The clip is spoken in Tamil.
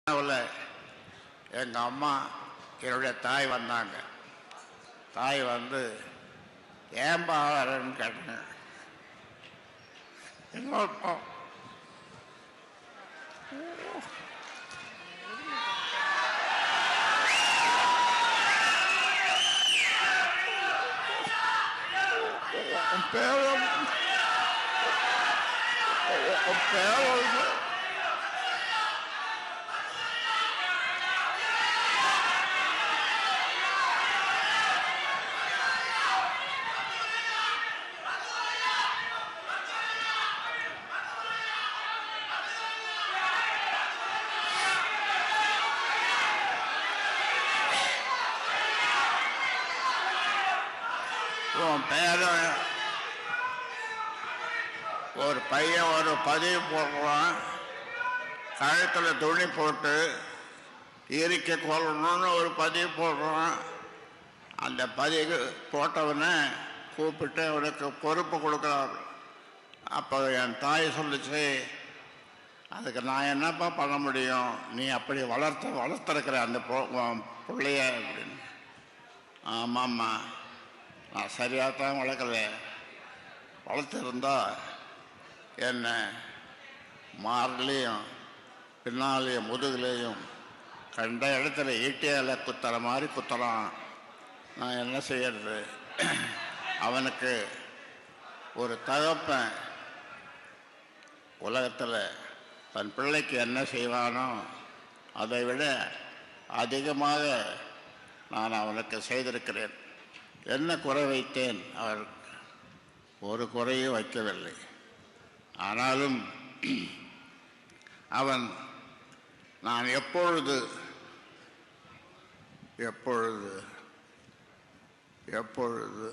எங்கள் அம்மா என்னுடைய தாய் வந்தாங்க. தாய் வந்து ஏன்பா வரன்னு கேட்டாங்க. என்னப்பா உன் பேரன் ஒரு பையன் ஒரு பதிவு போடுறான், கழுத்தில் துணி போட்டு இறுக்கி கொள்ளணும்னு ஒரு பதிவு போடுறான். அந்த பதிவு போட்டவனை கூப்பிட்டு அவனுக்கு பொறுப்பு கொடுக்குறார். அப்போ என் தாய் சொல்லிச்சு, அதுக்கு நான் என்னப்பா பண்ண முடியும், நீ அப்படி வளர்த்துருக்கிற அந்த பிள்ளைய அப்படின்னு. ஆமாம்மா, நான் சரியாக தான் வளர்க்கல. வளர்த்துருந்தா என்ன மார்லேயும் பின்னாலேயும் முதுகுலேயும் கண்ட இடத்துல ஈட்டியால் குத்துற மாதிரி குத்துறான். நான் என்ன செய்யறது? அவனுக்கு ஒரு தகப்பன் உலகத்தில் தன் பிள்ளைக்கு என்ன செய்வானோ அதை விட அதிகமாக நான் அவனுக்கு செய்திருக்கிறேன். என்ன குறை வைத்தேன்? அவர் ஒரு குறையும் வைக்கவில்லை. ஆனாலும் அவன் நான் எப்பொழுது எப்பொழுது எப்பொழுது